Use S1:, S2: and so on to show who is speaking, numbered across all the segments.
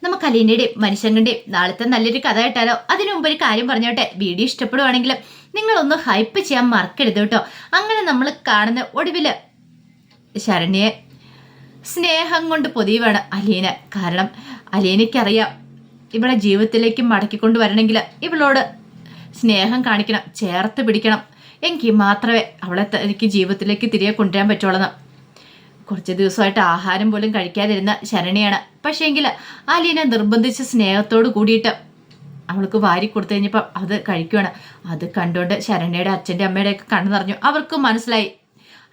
S1: നമുക്ക് അലീനയുടെയും മനുഷ്യങ്ങളുടെയും നാളത്തെ നല്ലൊരു കഥ കേട്ടാലോ? അതിനു മുമ്പ് ഒരു കാര്യം പറഞ്ഞോട്ടെ, വീഡിയോ ഇഷ്ടപ്പെടുവാണെങ്കിൽ നിങ്ങളൊന്ന് ഹൈപ്പ് ചെയ്യാൻ മറക്കരുത് കേട്ടോ. അങ്ങനെ നമ്മൾ കാണുന്ന ഒടുവില് ശരണ്യെ സ്നേഹം കൊണ്ട് പൊതിയുവാണ് അലീന. കാരണം അലീനയ്ക്കറിയാം ഇവളെ ജീവിതത്തിലേക്ക് മടക്കിക്കൊണ്ട് വരണമെങ്കിൽ ഇവളോട് സ്നേഹം കാണിക്കണം, ചേർത്ത് പിടിക്കണം. എങ്കിൽ മാത്രമേ അവളെ എനിക്ക് ജീവിതത്തിലേക്ക് തിരികെ കൊണ്ടുവരാൻ പറ്റുള്ളൂ. കുറച്ച് ദിവസമായിട്ട് ആഹാരം പോലും കഴിക്കാതിരുന്ന ശരണ്യാണ്. പക്ഷേങ്കിൽ അലീന നിർബന്ധിച്ച സ്നേഹത്തോട് കൂടിയിട്ട് അവൾക്ക് വാരി കൊടുത്തു കഴിഞ്ഞപ്പോൾ അത് കഴിക്കുകയാണ്. അത് കണ്ടുകൊണ്ട് ശരണ്യയുടെ അച്ഛൻ്റെ അമ്മയുടെ ഒക്കെ കണ്ണു നിറഞ്ഞു. അവർക്ക് മനസ്സിലായി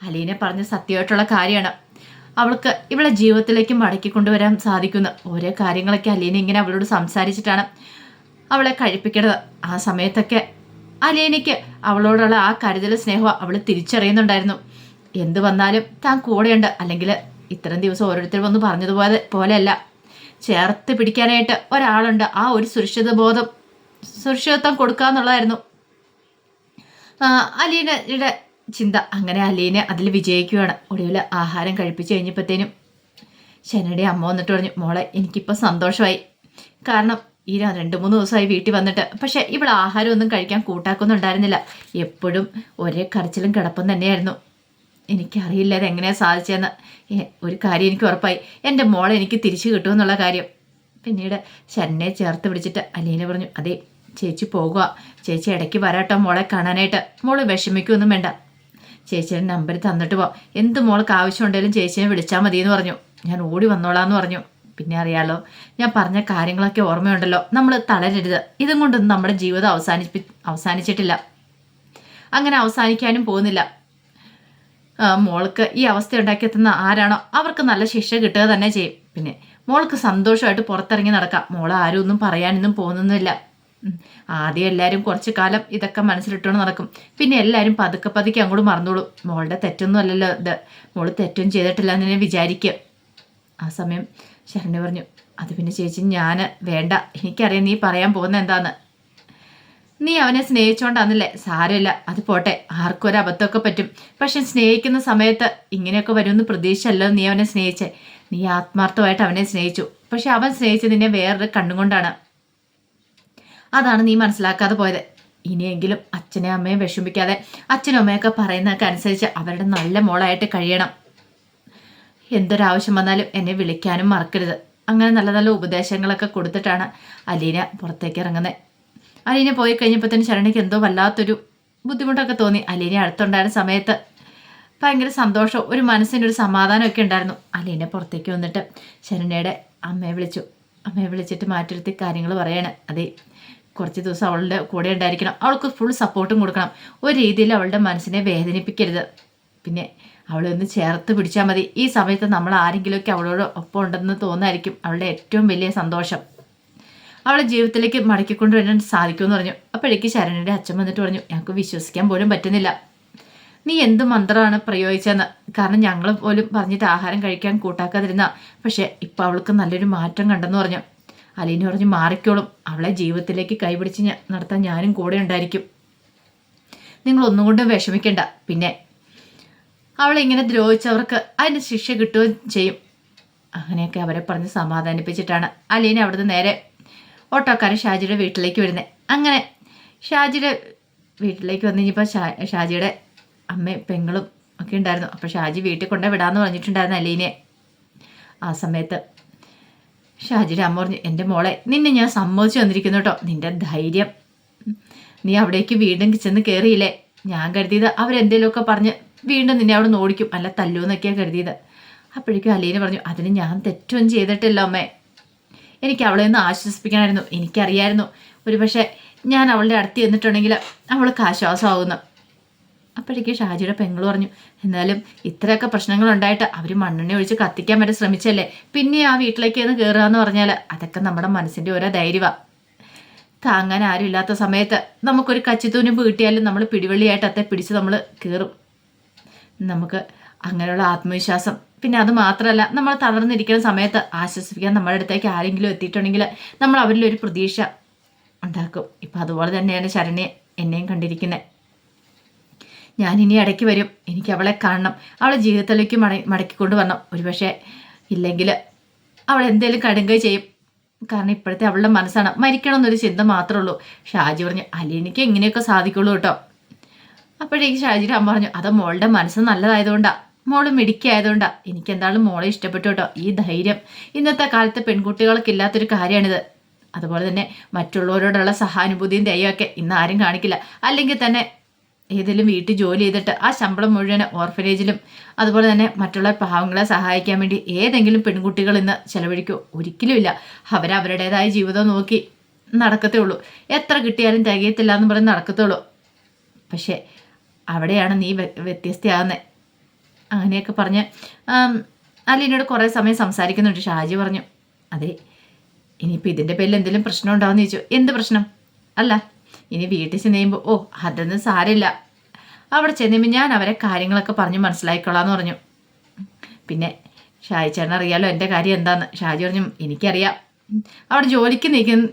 S1: അലീന പറഞ്ഞ സത്യമായിട്ടുള്ള കാര്യമാണ്. അവൾക്ക് ഇവളെ ജീവിതത്തിലേക്ക് മടക്കി കൊണ്ടുവരാൻ സാധിക്കുന്ന ഓരോ കാര്യങ്ങളൊക്കെ അലീന ഇങ്ങനെ അവളോട് സംസാരിച്ചിട്ടാണ് അവളെ കഴിപ്പിക്കുന്നത്. ആ സമയത്തൊക്കെ അലീനയ്ക്ക് അവളോടുള്ള ആ കരുതൽ സ്നേഹം അവൾ തിരിച്ചറിയുന്നുണ്ടായിരുന്നു. എന്ത് വന്നാലും താൻ കൂടെയുണ്ട്. അല്ലെങ്കിൽ ഇത്രയും ദിവസം ഓരോരുത്തർ വന്ന് പറഞ്ഞതുപോലെ പോലെയല്ല, ചേർത്ത് പിടിക്കാനായിട്ട് ഒരാളുണ്ട്. ആ ഒരു സുരക്ഷിതത്വം കൊടുക്കുക എന്നുള്ളതായിരുന്നു അലീനയുടെ ചിന്ത. അങ്ങനെ അലീന അതിൽ വിജയിക്കുകയാണ്. ഒടുവിൽ ആഹാരം കഴിപ്പിച്ച് കഴിഞ്ഞപ്പോഴത്തേനും ശരണ്യയുടെ അമ്മ വന്നിട്ട് പറഞ്ഞു, മോളെ എനിക്കിപ്പോൾ സന്തോഷമായി. കാരണം ഈ 2-3 ദിവസമായി വീട്ടിൽ വന്നിട്ട്, പക്ഷെ ഇവിടെ ആഹാരമൊന്നും കഴിക്കാൻ കൂട്ടാക്കൊന്നുണ്ടായിരുന്നില്ല. എപ്പോഴും ഒരേ കരച്ചിലും കിടപ്പും തന്നെയായിരുന്നു. എനിക്കറിയില്ല അതെങ്ങനെയാണ് സാധിച്ചതെന്ന്. ഒരു കാര്യം എനിക്ക് ഉറപ്പായി, എൻ്റെ മോളെ എനിക്ക് തിരിച്ചു കിട്ടുമെന്നുള്ള കാര്യം. പിന്നീട് ശരണ്യെ ചേർത്ത് പിടിച്ചിട്ട് അലീന പറഞ്ഞു, അതെ ചേച്ചി പോകുക, ചേച്ചി ഇടയ്ക്ക് വരാട്ടോ മോളെ കാണാനായിട്ട്. മോള് വിഷമിക്കൊന്നും വേണ്ട, ചേച്ചിയുടെ നമ്പർ തന്നിട്ട് പോ. എന്ത് മോൾക്ക് ആവശ്യമുണ്ടെങ്കിലും ചേച്ചിയെ വിളിച്ചാൽ മതി എന്ന് പറഞ്ഞു. ഞാൻ ഓടി വന്നോളാന്ന് പറഞ്ഞു. പിന്നെ അറിയാലോ, ഞാൻ പറഞ്ഞ കാര്യങ്ങളൊക്കെ ഓർമ്മയുണ്ടല്ലോ, നമ്മൾ തളരരുത്. ഇതും കൊണ്ടൊന്നും നമ്മുടെ ജീവിതം അവസാനിച്ചിട്ടില്ല, അങ്ങനെ അവസാനിക്കാനും പോകുന്നില്ല. മോൾക്ക് ഈ അവസ്ഥ ഉണ്ടാക്കിയെത്തുന്ന ആരാണോ അവർക്ക് നല്ല ശിക്ഷ കിട്ടുക തന്നെ ചെയ്യും. പിന്നെ മോൾക്ക് സന്തോഷമായിട്ട് പുറത്തിറങ്ങി നടക്കാം. മോൾ ആരും ഒന്നും പറയാനൊന്നും പോകുന്നില്ല. ആദ്യം എല്ലാവരും കുറച്ചു കാലം ഇതൊക്കെ മനസ്സിലിട്ടുകൊണ്ട് നടക്കും. പിന്നെ എല്ലാവരും പതുക്കെ പതുക്കെ അങ്ങോട്ട് മറന്നോളൂ. മോളുടെ തെറ്റൊന്നും അല്ലല്ലോ ഇത്, മോള് തെറ്റും ചെയ്തിട്ടില്ല എന്ന് ഞാൻ വിചാരിക്കുക. ആ സമയം ശരണ്യ പറഞ്ഞു, അത് പിന്നെ ചേച്ചി ഞാൻ വേണ്ട, എനിക്കറിയാം നീ പറയാൻ പോകുന്ന എന്താന്ന്. നീ അവനെ സ്നേഹിച്ചോണ്ടാന്നില്ലേ, സാരമില്ല, അത് പോട്ടെ, ആർക്കും ഒരു അബദ്ധമൊക്കെ പറ്റും. പക്ഷെ സ്നേഹിക്കുന്ന സമയത്ത് ഇങ്ങനെയൊക്കെ വരുമെന്ന് പ്രതീക്ഷയല്ലോ നീ അവനെ സ്നേഹിച്ചേ. നീ ആത്മാർത്ഥമായിട്ട് അവനെ സ്നേഹിച്ചു. പക്ഷെ അവൻ സ്നേഹിച്ചത് നിന്നെ വേറൊരു കണ്ണുകൊണ്ടാണ്. അതാണ് നീ മനസ്സിലാക്കാതെ പോയത്. ഇനിയെങ്കിലും അച്ഛനെയും അമ്മയും വിഷമിപ്പിക്കാതെ അച്ഛനും അമ്മയൊക്കെ പറയുന്നതൊക്കെ അനുസരിച്ച് അവരുടെ നല്ല മോളായിട്ട് കഴിയണം. എന്തൊരാവശ്യം വന്നാലും എന്നെ വിളിക്കാനും മറക്കരുത്. അങ്ങനെ നല്ല നല്ല ഉപദേശങ്ങളൊക്കെ കൊടുത്തിട്ടാണ് അലീന പുറത്തേക്ക് ഇറങ്ങുന്നത്. അലീന പോയി കഴിഞ്ഞപ്പോൾ തന്നെ ശരണ്യക്ക് എന്തോ വല്ലാത്തൊരു ബുദ്ധിമുട്ടൊക്കെ തോന്നി. അലീന അടുത്തുണ്ടായിരുന്ന സമയത്ത് ഭയങ്കര സന്തോഷം, ഒരു മനസ്സിനൊരു സമാധാനമൊക്കെ ഉണ്ടായിരുന്നു. അലീന പുറത്തേക്ക് വന്നിട്ട് ശരണ്യയുടെ അമ്മയെ വിളിച്ചു. അമ്മയെ വിളിച്ചിട്ട് മാറ്റിരുത്തി കാര്യങ്ങൾ പറയാണ്. അതെ, കുറച്ച് ദിവസം അവളുടെ കൂടെ ഉണ്ടായിരിക്കണം, അവൾക്ക് ഫുൾ സപ്പോർട്ടും കൊടുക്കണം. ഒരു രീതിയിൽ അവളുടെ മനസ്സിനെ വേദനിപ്പിക്കരുത്. പിന്നെ അവളെ ഒന്ന് ചേർത്ത് പിടിച്ചാൽ മതി. ഈ സമയത്ത് നമ്മൾ ആരെങ്കിലുമൊക്കെ അവളോട് ഒപ്പം ഉണ്ടെന്ന് തോന്നായിരിക്കും അവളുടെ ഏറ്റവും വലിയ സന്തോഷം. അവളെ ജീവിതത്തിലേക്ക് മടക്കിക്കൊണ്ടുവരാൻ സാധിക്കുമെന്ന് പറഞ്ഞു. അപ്പോഴേക്ക് ശരണ്യയുടെ അച്ഛൻ വന്നിട്ട് പറഞ്ഞു, ഞങ്ങൾക്ക് വിശ്വസിക്കാൻ പോലും പറ്റുന്നില്ല, നീ എന്ത് മന്ത്രമാണ് പ്രയോഗിച്ചതെന്ന്. കാരണം ഞങ്ങൾ പോലും പറഞ്ഞിട്ട് ആഹാരം കഴിക്കാൻ കൂട്ടാക്കാതിരുന്ന, പക്ഷെ ഇപ്പം അവൾക്ക് നല്ലൊരു മാറ്റം കണ്ടെന്ന് പറഞ്ഞു. അലീന പറഞ്ഞു, മാറിക്കോളും, അവളെ ജീവിതത്തിലേക്ക് കൈപിടിച്ച് നടത്താൻ ഞാനും കൂടെ ഉണ്ടായിരിക്കും, നിങ്ങളൊന്നും കൊണ്ടും വിഷമിക്കണ്ട. പിന്നെ അവളെ ഇങ്ങനെ ദ്രോഹിച്ചവർക്ക് അതിൻ്റെ ശിക്ഷ കിട്ടുകയും ചെയ്യും. അങ്ങനെയൊക്കെ അവരെ പറഞ്ഞ് സമാധാനിപ്പിച്ചിട്ടാണ് അലീന അവിടുന്ന് നേരെ ഓട്ടോക്കാരൻ ഷാജിയുടെ വീട്ടിലേക്ക് വരുന്നത്. അങ്ങനെ ഷാജിയുടെ വീട്ടിലേക്ക് വന്നു കഴിഞ്ഞപ്പോൾ ഷാജിയുടെ അമ്മയും പെങ്ങളും ഒക്കെ ഉണ്ടായിരുന്നു. അപ്പോൾ ഷാജി വീട്ടിൽ കൊണ്ടേ വിടാമെന്ന് പറഞ്ഞിട്ടുണ്ടായിരുന്നു അലീനെ. ആ സമയത്ത് ഷാജിയുടെ അമ്മ പറഞ്ഞു, എൻ്റെ മോളെ, നിന്നെ ഞാൻ സമ്മതിച്ചു വന്നിരിക്കുന്നു കേട്ടോ, നിൻ്റെ ധൈര്യം. നീ അവിടേക്ക് വീണ്ടും ചെന്ന് കയറിയില്ലേ, ഞാൻ കരുതിയത് അവരെന്തേലുമൊക്കെ പറഞ്ഞ് വീണ്ടും നിന്നെ അവിടെ ഓടിക്കും, അല്ല തല്ലൂന്നൊക്കെയാണ് കരുതിയത്. അപ്പോഴേക്കും അലീന പറഞ്ഞു, അതിന് ഞാൻ തെറ്റൊന്നും ചെയ്തിട്ടില്ല അമ്മേ, എനിക്ക് അവളെ ഒന്ന് ആശ്വസിപ്പിക്കണമായിരുന്നു. എനിക്കറിയായിരുന്നു ഒരു പക്ഷേ ഞാൻ അവളുടെ അടുത്ത് ചെന്നിട്ടുണ്ടെങ്കിൽ അവൾക്ക് ആശ്വാസമാകുന്നു. അപ്പോഴേക്കും ഷാജിയുടെ പെങ്ങൾ പറഞ്ഞു, എന്നാലും ഇത്രയൊക്കെ പ്രശ്നങ്ങളുണ്ടായിട്ട് അവർ മണ്ണെണ്ണ ഒഴിച്ച് കത്തിക്കാൻ വരെ ശ്രമിച്ചല്ലേ, പിന്നെ ആ വീട്ടിലേക്ക് ഒന്ന് കയറുക എന്ന് പറഞ്ഞാൽ അതൊക്കെ നമ്മുടെ മനസ്സിൻ്റെ ഓരോ ധൈര്യമാണ്. താങ്ങാൻ ആരും ഇല്ലാത്ത സമയത്ത് നമുക്കൊരു കച്ചിത്തൂനിമ്പ് കിട്ടിയാലും നമ്മൾ പിടിവള്ളിയായിട്ട് അത്തെ പിടിച്ച് നമ്മൾ കയറും. നമുക്ക് അങ്ങനെയുള്ള ആത്മവിശ്വാസം, പിന്നെ അത് മാത്രമല്ല നമ്മൾ തളർന്നിരിക്കുന്ന സമയത്ത് ആശ്വസിപ്പിക്കാൻ നമ്മുടെ അടുത്തേക്ക് ആരെങ്കിലും എത്തിയിട്ടുണ്ടെങ്കിൽ നമ്മൾ അവരിലൊരു പ്രതീക്ഷ ഉണ്ടാക്കും. ഇപ്പം അതുപോലെ തന്നെയാണ് ശരണ്യെ എന്നെയും കണ്ടിരിക്കുന്നത്. ഞാനിനി ഇടയ്ക്ക് വരും, എനിക്ക് അവളെ കാണണം, അവളെ ജീവിതത്തിലേക്ക് മടക്കിക്കൊണ്ട് വരണം. ഒരുപക്ഷെ ഇല്ലെങ്കിൽ അവൾ എന്തേലും കടുങ്കൈ ചെയ്യും. കാരണം ഇപ്പോഴത്തെ അവളുടെ മനസ്സാണ് മരിക്കണം എന്നൊരു ചിന്ത മാത്രമേ ഉള്ളൂ. ഷാജി പറഞ്ഞു അലീനയ്ക്ക് എങ്ങനെയൊക്കെ സാധിക്കുള്ളൂ കേട്ടോ. അപ്പോഴേക്ക് ഷാജിയുടെ അമ്മ പറഞ്ഞു അത് മോളുടെ മനസ്സ് നല്ലതായതുകൊണ്ടാ, മോള് മിടുക്കിയായതുകൊണ്ടാ. എനിക്ക് എന്തായാലും മോളെ ഇഷ്ടപ്പെട്ടു കേട്ടോ. ഈ ധൈര്യം ഇന്നത്തെ കാലത്ത് പെൺകുട്ടികൾക്ക് ഇല്ലാത്തൊരു കാര്യമാണിത്. അതുപോലെ തന്നെ മറ്റുള്ളവരോടുള്ള സഹാനുഭൂതിയും ദയൊക്കെ ഇന്ന് ആരും കാണിക്കില്ല. അല്ലെങ്കിൽ തന്നെ ഏതെങ്കിലും വീട്ടിൽ ജോലി ചെയ്തിട്ട് ആ ശമ്പളം മുഴുവൻ ഓർഫനേജിലും അതുപോലെ തന്നെ മറ്റുള്ള പാവങ്ങളെ സഹായിക്കാൻ വേണ്ടി ഏതെങ്കിലും പെൺകുട്ടികൾ ഇന്ന് ചെലവഴിക്കോ? ഒരിക്കലുമില്ല. അവരവരുടേതായ ജീവിതം നോക്കി നടക്കത്തേ ഉള്ളൂ. എത്ര കിട്ടിയാലും തികയത്തില്ല എന്ന് പറഞ്ഞ് നടക്കത്തുള്ളൂ. പക്ഷേ അവിടെയാണ് നീ വ്യത്യസ്തയാകുന്നത്. അങ്ങനെയൊക്കെ പറഞ്ഞ് അലീനയോട് കുറേ സമയം സംസാരിക്കുന്നുണ്ട്. ഷാജി പറഞ്ഞു അതെ ഇനിയിപ്പോൾ ഇതിൻ്റെ പേരിൽ എന്തെങ്കിലും പ്രശ്നം ഉണ്ടാവുമെന്ന് ചോദിച്ചു. എന്ത് പ്രശ്നം? അല്ല ഇനി വീട്ടിൽ ചെന്ന് കഴിയുമ്പോൾ ഓ അതൊന്നും സാരമില്ല, അവിടെ ചെന്നുമ്പോൾ ഞാൻ അവരെ കാര്യങ്ങളൊക്കെ പറഞ്ഞ് മനസ്സിലാക്കിക്കൊള്ളാന്ന് പറഞ്ഞു. പിന്നെ ഷാജി ചേട്ടൻ അറിയാലോ എൻ്റെ കാര്യം എന്താന്ന്. ഷാജി പറഞ്ഞു എനിക്കറിയാം, അവിടെ ജോലിക്ക്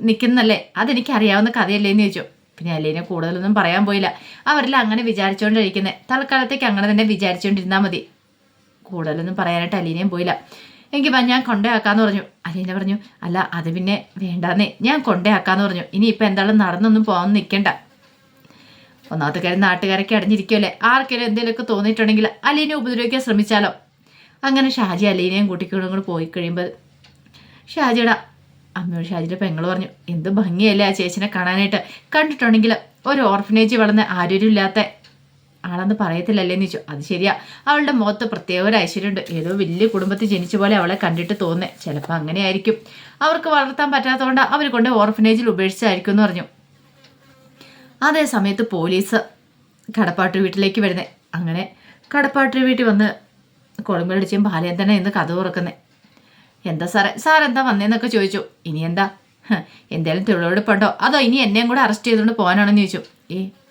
S1: നിൽക്കുന്നല്ലേ, അതെനിക്കറിയാവുന്ന കഥയല്ലേ എന്ന് ചോദിച്ചു. പിന്നെ അലീനെ കൂടുതലൊന്നും പറയാൻ പോയില്ല. അവരെല്ലാം അങ്ങനെ വിചാരിച്ചുകൊണ്ടിരിക്കുന്നത്. തൽക്കാലത്തേക്ക് അങ്ങനെ തന്നെ വിചാരിച്ചുകൊണ്ടിരുന്നാൽ മതി. കൂടുതലൊന്നും പറയാനായിട്ട് അലീനയും പോയില്ല. എനിക്ക് ഞാൻ കൊണ്ടേയാക്കാന്ന് പറഞ്ഞു. അലീന പറഞ്ഞു അല്ല അത് പിന്നെ വേണ്ടാന്നേ, ഞാൻ കൊണ്ടേയാക്കാന്ന് പറഞ്ഞു. ഇനിയിപ്പോൾ എന്തായാലും നടന്നൊന്നും പോകാൻ നിൽക്കണ്ട. ഒന്നാമത്തെ കാര്യം നാട്ടുകാരൊക്കെ അടഞ്ഞിരിക്കുമല്ലേ, ആർക്കെങ്കിലും എന്തെങ്കിലുമൊക്കെ തോന്നിയിട്ടുണ്ടെങ്കിൽ അലീനെ ഉപദ്രവിക്കാൻ ശ്രമിച്ചാലോ. അങ്ങനെ ഷാജി അലീനയും കൂട്ടിക്കൂടും കൂടെ പോയി കഴിയുമ്പോൾ ഷാജിയുടെ അമ്മയോട് ഷാജിയുടെ പെങ്ങൾ പറഞ്ഞു എന്ത് ഭംഗിയല്ലേ ആ ചേച്ചിനെ കാണാനായിട്ട്, കണ്ടിട്ടുണ്ടെങ്കിൽ ഒരു ഓർഫനേജ് വളർന്ന ആരോഗ്യമില്ലാത്ത ആളെന്ന് പറയത്തില്ലല്ലേന്ന് ചോദിച്ചു. അത് ശരിയാ, അവളുടെ മുഖത്ത് പ്രത്യേക ഒരു ഐശ്വര്യമുണ്ട്. ഏതോ വലിയ കുടുംബത്തിൽ ജനിച്ച പോലെ അവളെ കണ്ടിട്ട് തോന്നേ. ചിലപ്പോൾ അങ്ങനെ ആയിരിക്കും, അവർക്ക് വളർത്താൻ പറ്റാത്തതുകൊണ്ട് അവർ കൊണ്ട് ഓർഫനേജിൽ ഉപേക്ഷിച്ചായിരിക്കും എന്ന് പറഞ്ഞു. അതേ സമയത്ത് പോലീസ് കടപ്പാട്ട് വീട്ടിലേക്ക് വരുന്നത്. അങ്ങനെ കടപ്പാട്ട് വീട്ടിൽ വന്ന് കൊളുമ്പടിച്ചും ബാലേന്ദ്രനെ ഇന്ന് കഥ തുറക്കുന്നത്. എന്താ സാർ എന്താ വന്നേന്നൊക്കെ ചോദിച്ചു. ഇനി എന്താ എന്തായാലും തെളിവെടുപ്പുണ്ടോ അതോ ഇനി എന്നെയും കൂടെ അറസ്റ്റ് ചെയ്തുകൊണ്ട് പോകാനാണെന്ന് ചോദിച്ചു.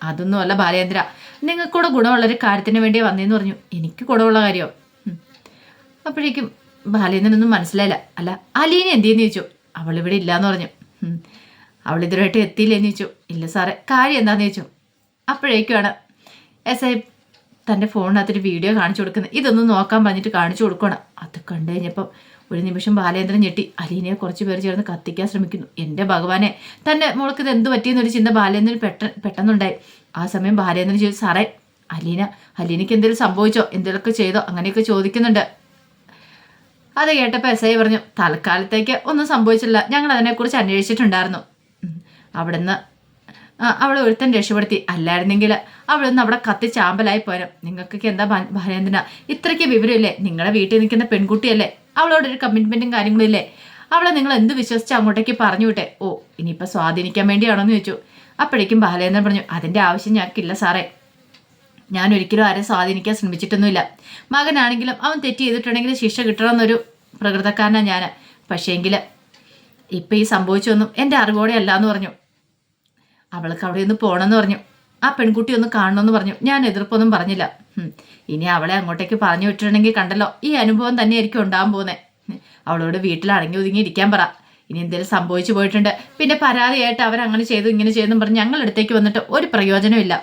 S1: അതൊന്നും അല്ല ബാലേന്ദ്ര, നിങ്ങൾക്കൂടെ ഗുണമുള്ളൊരു കാര്യത്തിന് വേണ്ടി വന്നേന്ന് പറഞ്ഞു. എനിക്ക് ഗുണമുള്ള കാര്യമോ? അപ്പോഴേക്കും ബാലേന്ദ്രനൊന്നും മനസ്സിലായില്ല. അല്ല അലീന എന്തിയെന്ന് ചോദിച്ചു. അവളിവിടെ ഇല്ലയെന്ന് പറഞ്ഞു. അവളിതുവരായിട്ട് എത്തിയില്ലേന്ന് ചോദിച്ചു. ഇല്ല സാറേ, കാര്യം എന്താണെന്ന് ചോദിച്ചു. അപ്പോഴേക്കുമാണ് SI തൻ്റെ ഫോണിനകത്തൊരു വീഡിയോ കാണിച്ചു കൊടുക്കുന്നത്. ഇതൊന്നും നോക്കാൻ പറഞ്ഞിട്ട് കാണിച്ചു കൊടുക്കണം. അത് കണ്ടു കഴിഞ്ഞപ്പം ഒരു നിമിഷം ബാലേന്ദ്രൻ ഞെട്ടി. അലീനയെ കുറച്ച് പേര് ചേർന്ന് കത്തിക്കാൻ ശ്രമിക്കുന്നു. എൻ്റെ ഭഗവാനെ, തൻ്റെ മോൾക്ക് ഇത് എന്ത് പറ്റിയെന്നൊരു ചിന്ത ബാലേന്ദ്രൻ പെട്ടെന്നുണ്ടായി. ആ സമയം ബാലേന്ദ്രൻ ചോദിച്ചു സാറേ അലീനയ്ക്ക് എന്തെങ്കിലും സംഭവിച്ചോ, എന്തെങ്കിലുമൊക്കെ ചെയ്തോ അങ്ങനെയൊക്കെ ചോദിക്കുന്നുണ്ട്. അത് കേട്ടപ്പോൾ SI പറഞ്ഞു തൽക്കാലത്തേക്ക് ഒന്നും സംഭവിച്ചില്ല, ഞങ്ങൾ അതിനെക്കുറിച്ച് അന്വേഷിച്ചിട്ടുണ്ടായിരുന്നു. അവിടുന്ന് അവളെ ഒരുത്തൻ രക്ഷപ്പെടുത്തി, അല്ലായിരുന്നെങ്കിൽ അവളൊന്ന് അവിടെ കത്തി ചാമ്പലായി പോരാം. നിങ്ങൾക്കൊക്കെ എന്താ ബാലേന്ദ്രന ഇത്രയ്ക്ക് വിവരമില്ലേ? നിങ്ങളുടെ വീട്ടിൽ നിൽക്കുന്ന പെൺകുട്ടിയല്ലേ, അവളോടൊരു കമ്മിറ്റ്മെൻറ്റും കാര്യങ്ങളും ഇല്ലേ? അവളെ നിങ്ങൾ എന്ത് വിശ്വസിച്ച് അങ്ങോട്ടേക്ക് പറഞ്ഞു വിട്ടെ? ഓ ഇനിയിപ്പോൾ സ്വാധീനിക്കാൻ വേണ്ടിയാണോന്ന് ചോദിച്ചു. അപ്പോഴേക്കും ബാലേന്ദ്രൻ പറഞ്ഞു അതിൻ്റെ ആവശ്യം ഞങ്ങൾക്കില്ല സാറേ, ഞാൻ ഒരിക്കലും ആരെ സ്വാധീനിക്കാൻ ശ്രമിച്ചിട്ടൊന്നുമില്ല. മകനാണെങ്കിലും അവൻ തെറ്റ് ചെയ്തിട്ടുണ്ടെങ്കിൽ ശിക്ഷ കിട്ടണമെന്നൊരു പ്രകൃതക്കാരനാണ് ഞാൻ. പക്ഷേങ്കിൽ ഇപ്പം ഈ സംഭവിച്ചൊന്നും എൻ്റെ അറിവോടെ അല്ല എന്ന് പറഞ്ഞു. അവൾക്ക് അവിടെ നിന്ന് പോകണമെന്ന് പറഞ്ഞു, ആ പെൺകുട്ടി ഒന്ന് കാണണമെന്ന് പറഞ്ഞു. ഞാൻ എതിർപ്പൊന്നും പറഞ്ഞില്ല. ഇനി അവളെ അങ്ങോട്ടേക്ക് പറഞ്ഞു വിട്ടിട്ടുണ്ടെങ്കിൽ കണ്ടല്ലോ, ഈ അനുഭവം തന്നെയായിരിക്കും ഉണ്ടാകാൻ പോകുന്നത്. അവളോട് വീട്ടിൽ അടങ്ങി ഒതുങ്ങി ഇരിക്കാൻ പറ. ഇനി എന്തെങ്കിലും സംഭവിച്ചു പോയിട്ടുണ്ട് പിന്നെ പരാതിയായിട്ട് അവരങ്ങനെ ചെയ്തു ഇങ്ങനെ ചെയ്തെന്നും പറഞ്ഞ് ഞങ്ങളടുത്തേക്ക് വന്നിട്ട് ഒരു പ്രയോജനമില്ല.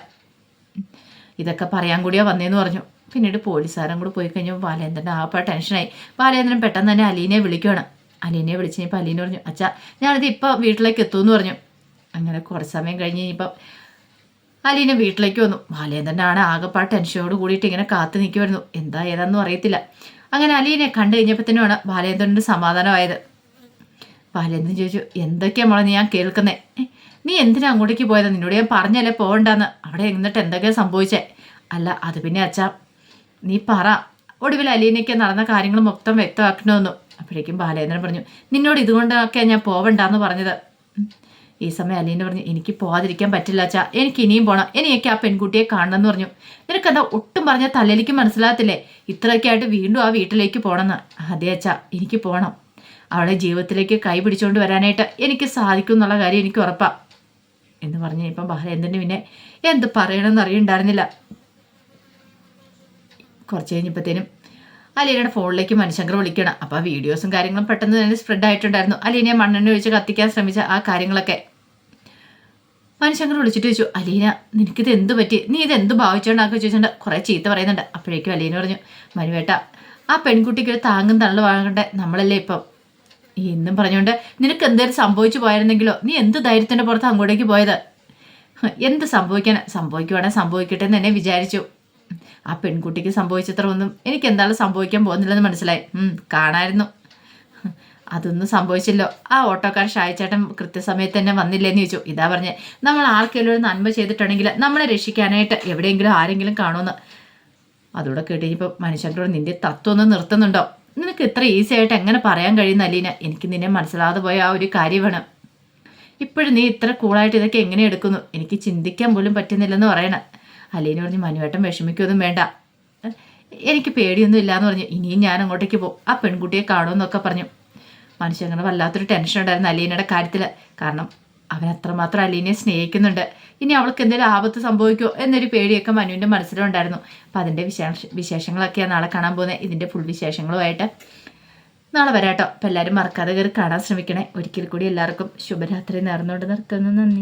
S1: ഇതൊക്കെ പറയാൻ കൂടിയാ വന്നേന്ന് പറഞ്ഞു. പിന്നീട് പോലീസുകാരും കൂടെ പോയി കഴിഞ്ഞപ്പോൾ ബാലേന്ദ്രൻ ആപ്പാ ടെൻഷനായി. ബാലേന്ദ്രൻ പെട്ടെന്ന് തന്നെ അലീനയെ വിളിക്കുകയാണ്. അലീനയെ വിളിച്ച് കഴിഞ്ഞപ്പോൾ അലീന പറഞ്ഞു അച്ഛാ ഞാനിത് ഇപ്പോൾ വീട്ടിലേക്ക് എത്തുമെന്ന് പറഞ്ഞു. അങ്ങനെ കുറച്ച് സമയം കഴിഞ്ഞ് കഴിഞ്ഞപ്പം അലീന വീട്ടിലേക്ക് വന്നു. ബാലേന്ദ്രനാണ് ആകെപ്പാ ടെൻഷനോട് കൂടിയിട്ട് ഇങ്ങനെ കാത്തു നിൽക്കുമായിരുന്നു. എന്താ ഏതാണെന്നും അറിയത്തില്ല. അങ്ങനെ അലീനെ കണ്ടു കഴിഞ്ഞപ്പോഴത്തേനുമാണ് ബാലേന്ദ്രൻ്റെ സമാധാനമായത്. ബാലേന്ദ്രൻ ചോദിച്ചു എന്തൊക്കെയാ മോളെ ഞാൻ കേൾക്കുന്നേ? നീ എന്തിനാ അങ്ങോട്ടേക്ക് പോയത്? നിന്നോട് ഞാൻ പറഞ്ഞല്ലേ പോകണ്ടെന്ന്. അവിടെ എന്നിട്ട് എന്തൊക്കെയാണ് സംഭവിച്ചേ? അല്ല അത് പിന്നെ അച്ഛാ നീ പറ. ഒടുവിൽ അലീനയ്ക്ക് നടന്ന കാര്യങ്ങൾ മൊത്തം വ്യക്തമാക്കണമെന്നു. അപ്പോഴേക്കും ബാലേന്ദ്രൻ പറഞ്ഞു നിന്നോട് ഇതുകൊണ്ടൊക്കെ ഞാൻ പോവണ്ടെന്ന് പറഞ്ഞത്. ഈ സമയം അലീന പറഞ്ഞു എനിക്ക് പോകാതിരിക്കാൻ പറ്റില്ല അച്ഛാ, എനിക്ക് ഇനിയും പോകണം, എനിക്ക് ആ പെൺകുട്ടിയെ കാണണമെന്ന് പറഞ്ഞു. നിനക്കെന്താ ഒട്ടും പറഞ്ഞാൽ തലയിലേക്ക് മനസ്സിലാകത്തില്ലേ? ഇത്രയൊക്കെ ആയിട്ട് വീണ്ടും ആ വീട്ടിലേക്ക് പോകണമെന്ന്. അതെ അച്ഛാ എനിക്ക് പോകണം, അവളെ ജീവിതത്തിലേക്ക് കൈ പിടിച്ചുകൊണ്ട് വരാനായിട്ട് എനിക്ക് സാധിക്കും എന്നുള്ള കാര്യം എനിക്ക് ഉറപ്പാണ് എന്ന് പറഞ്ഞു. ഇപ്പം ബാലേന്ദ്രന് പിന്നെ എന്ത് പറയണമെന്ന് അറിയണ്ടായിരുന്നില്ല. കുറച്ച് കഴിഞ്ഞപ്പോഴത്തേനും അലീനയുടെ ഫോണിലേക്ക് മനുശങ്കർ വിളിക്കണം. അപ്പോൾ ആ വീഡിയോസും കാര്യങ്ങളും പെട്ടെന്ന് തന്നെ സ്പ്രെഡ് ആയിട്ടുണ്ടായിരുന്നു. അലീനയെ മണ്ണെണ്ണ ഒഴിച്ച് കത്തിക്കാൻ ശ്രമിച്ച ആ കാര്യങ്ങളൊക്കെ മനുശങ്കർ വിളിച്ചിട്ട് ചോദിച്ചു അലീന നിനക്കിത് എന്ത് പറ്റി, നീ ഇത് എന്ത് ഭാവിച്ചോണ്ടാക്കി ചോദിച്ചിട്ടുണ്ട്. കുറേ ചീത്ത പറയുന്നുണ്ട്. അപ്പോഴേക്കും അലീന പറഞ്ഞു മനുവേട്ട ആ പെൺകുട്ടിക്ക് ഒരു താങ്ങും തള്ളു വാങ്ങണ്ടേ നമ്മളല്ലേ ഇപ്പം. എന്നും പറഞ്ഞുകൊണ്ട് നിനക്ക് എന്തെങ്കിലും സംഭവിച്ചു പോയിരുന്നെങ്കിലോ, നീ എന്ത് ധൈര്യത്തിൻ്റെ പുറത്ത് അങ്ങോട്ടേക്ക് പോയത്? എന്ത് സംഭവിക്കുവാണെങ്കിൽ സംഭവിക്കട്ടെ എന്ന് തന്നെ വിചാരിച്ചു. ആ പെൺകുട്ടിക്ക് സംഭവിച്ചത്ര ഒന്നും എനിക്ക് എന്തായാലും സംഭവിക്കാൻ പോകുന്നില്ലെന്ന് മനസ്സിലായി. കാണായിരുന്നു. അതൊന്നും സംഭവിച്ചില്ലോ. ആ ഓട്ടോക്കാരൻ ഷായിച്ചേട്ടൻ കൃത്യസമയത്ത് തന്നെ വന്നില്ലേന്ന് ചോദിച്ചു. ഇതാ പറഞ്ഞേ, നമ്മൾ ആർക്കെങ്കിലും ഒരു നന്മ ചെയ്തിട്ടുണ്ടെങ്കിൽ നമ്മളെ രക്ഷിക്കാനായിട്ട് എവിടെയെങ്കിലും ആരെങ്കിലും കാണുമെന്ന്. അതോടെ കേട്ടുകഴിഞ്ഞപ്പോൾ മനുഷ്യൻ്റെ നിന്റെ തത്വം ഒന്ന് നിർത്തുന്നുണ്ടോ? നിനക്ക് ഇത്ര ഈസി ആയിട്ട് എങ്ങനെ പറയാൻ കഴിയുന്ന അലീന? എനിക്ക് നിന്നെ മനസ്സിലാതെ പോയ ആ ഒരു കാര്യമാണ്. ഇപ്പോഴും നീ ഇത്ര കൂളായിട്ട് ഇതൊക്കെ എങ്ങനെ എടുക്കുന്നു? എനിക്ക് ചിന്തിക്കാൻ പോലും പറ്റുന്നില്ലെന്ന് പറയണ. അലീന പറഞ്ഞു, മനുവേട്ടൻ വിഷമിക്കൊന്നും വേണ്ട, എനിക്ക് പേടിയൊന്നും ഇല്ലയെന്ന് പറഞ്ഞു. ഇനിയും ഞാൻ അങ്ങോട്ടേക്ക് പോകും, ആ പെൺകുട്ടിയെ കാണുമെന്നൊക്കെ പറഞ്ഞു. മനുഷ്യങ്ങനെ വല്ലാത്തൊരു ടെൻഷൻ ഉണ്ടായിരുന്നു അലീനയുടെ കാര്യത്തിൽ. കാരണം അവൻ അത്രമാത്രം അലീനയെ സ്നേഹിക്കുന്നുണ്ട്. ഇനി അവൾക്ക് എന്തെങ്കിലും ആപത്ത് സംഭവിക്കുമോ എന്നൊരു പേടിയൊക്കെ മനുവിൻ്റെ മനസ്സിലുണ്ടായിരുന്നു. അപ്പം അതിൻ്റെ വിശേഷങ്ങളൊക്കെയാണ് നാളെ കാണാൻ പോകുന്നത്. ഇതിൻ്റെ ഫുൾ വിശേഷങ്ങളുമായിട്ട് നാളെ വരാട്ടോ. അപ്പം എല്ലാവരും മറക്കാതെ കയറി കാണാൻ ശ്രമിക്കണേ. ഒരിക്കൽ കൂടി എല്ലാവർക്കും ശുഭരാത്രി നേർന്നുകൊണ്ട് നിർത്തുന്നു. നന്ദി.